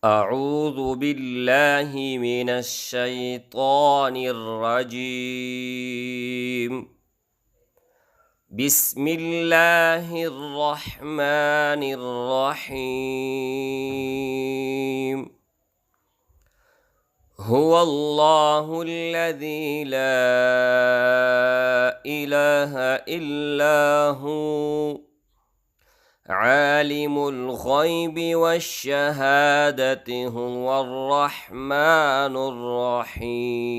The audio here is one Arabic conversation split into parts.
أعوذ بالله من الشيطان الرجيم. بسم الله الرحمن الرحيم. هو الله الذي لا إله إلا هو عالم الغيب والشهادة هو الرحمن الرحيم.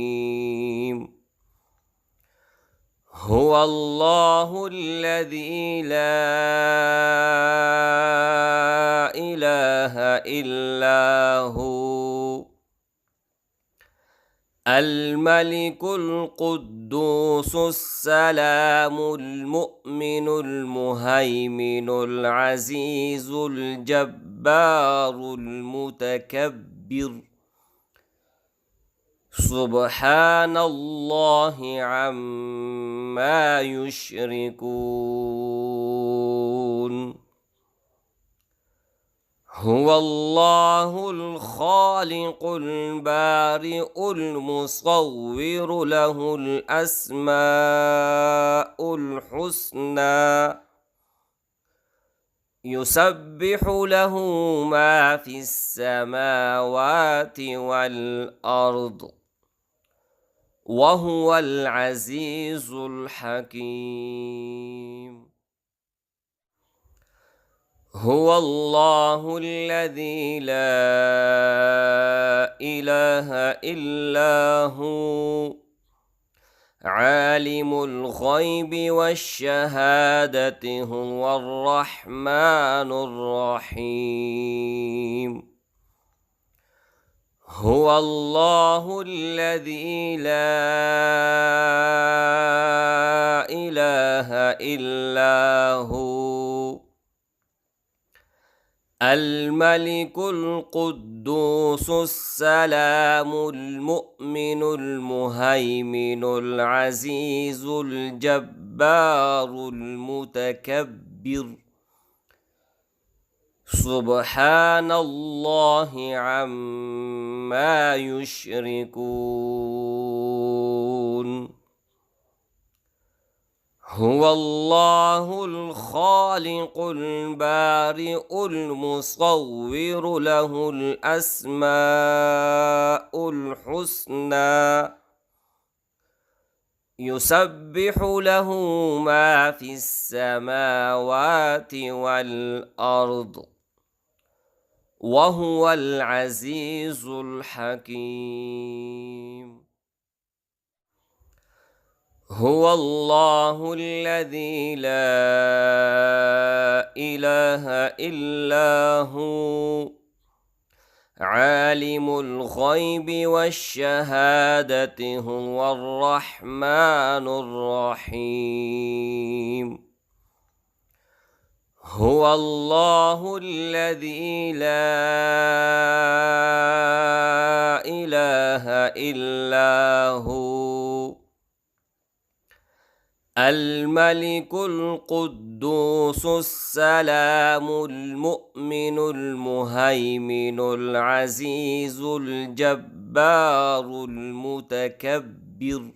هو الله الذي لا إله إلا هو الملك القدوس السلام المؤمن المهيمن العزيز الجبار المتكبر سبحان الله عما يشركون. هو الله الخالق البارئ المصور له الأسماء الحسنى يسبح له ما في السماوات والأرض وهو العزيز الحكيم. هو الله الذي لا إله إلا هو عالم الغيب والشهادة هو الرحمن الرحيم. هو الله الذي لا إله إلا هو الملك القدوس السلام المؤمن المهيمن العزيز الجبار المتكبر سبحان الله عما يشركون. هو الله الخالق البارئ المصور له الأسماء الحسنى يسبح له ما في السماوات والأرض وهو العزيز الحكيم. هو الله الذي لا إله إلا هو عالم الغيب والشهادة هو الرحمن الرحيم. هو الله الذي لا إله إلا هو الملك القدوس السلام المؤمن المهيمن العزيز الجبار المتكبر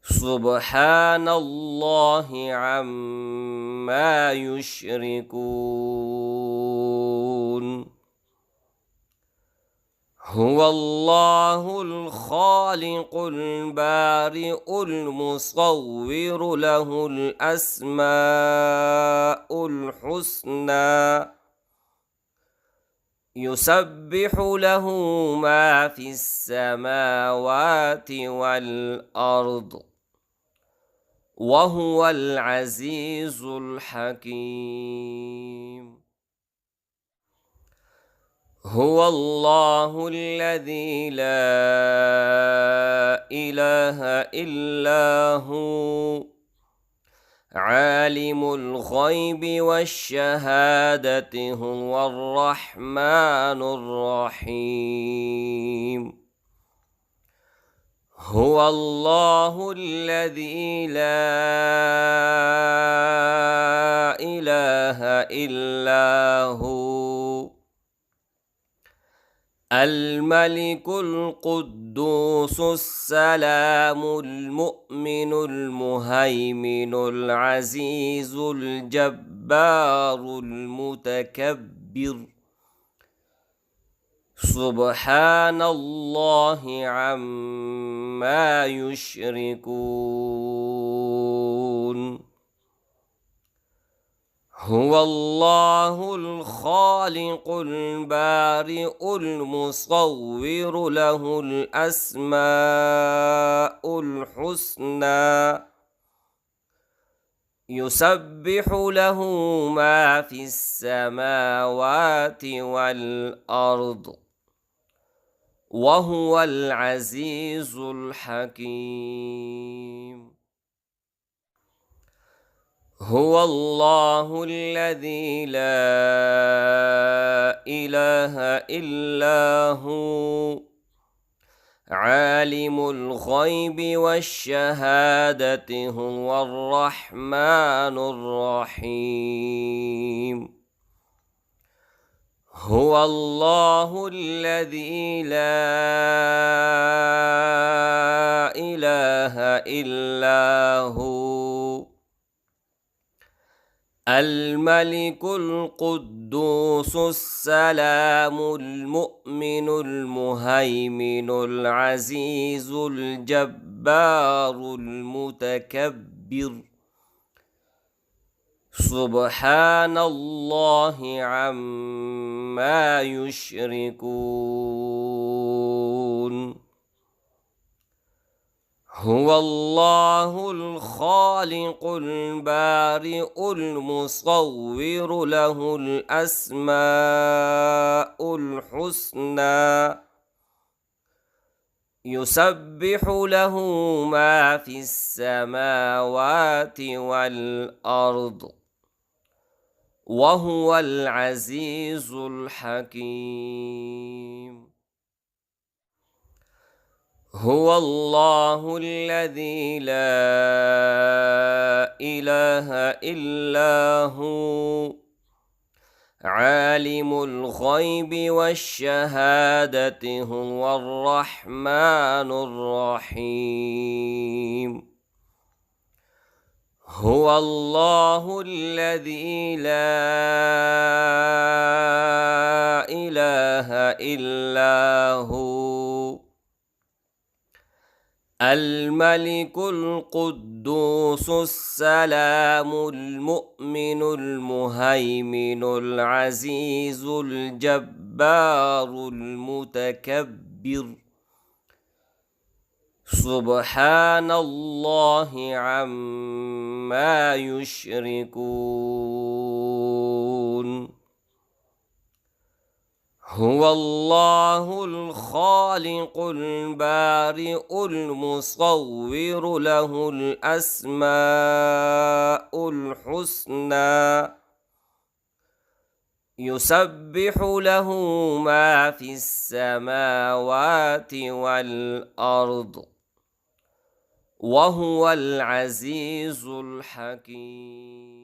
سبحان الله عما يشركون. هو الله الخالق البارئ المصور له الأسماء الحسنى يسبح له ما في السماوات والأرض وهو العزيز الحكيم. هو الله الذي لا إله إلا هو عالم الغيب والشهادة هو الرحمن الرحيم. هو الله الذي لا إله إلا هو الملك القدوس السلام المؤمن المهيمن العزيز الجبار المتكبر سبحان الله عما يشركون هو الله الخالق البارئ المصور له الأسماء الحسنى يسبح له ما في السماوات والأرض وهو العزيز الحكيم هو الله الذي لا إله إلا هو عالم الغيب والشهادة هو الرحمن الرحيم هو الله الذي لا إله إلا هو الملك القدوس السلام المؤمن المهيمن العزيز الجبار المتكبر سبحان الله عما يشركون هو الله الخالق البارئ المصور له الأسماء الحسنى يسبح له ما في السماوات والأرض وهو العزيز الحكيم هو الله الذي لا إله إلا هو عالم الغيب والشهادة هو الرحمن الرحيم هو الله الذي لا إله إلا هو الملك القدوس السلام المؤمن المهيمن العزيز الجبار المتكبر سبحان الله عما يشركون هو الله الخالق البارئ المصور له الأسماء الحسنى يسبح له ما في السماوات والأرض وهو العزيز الحكيم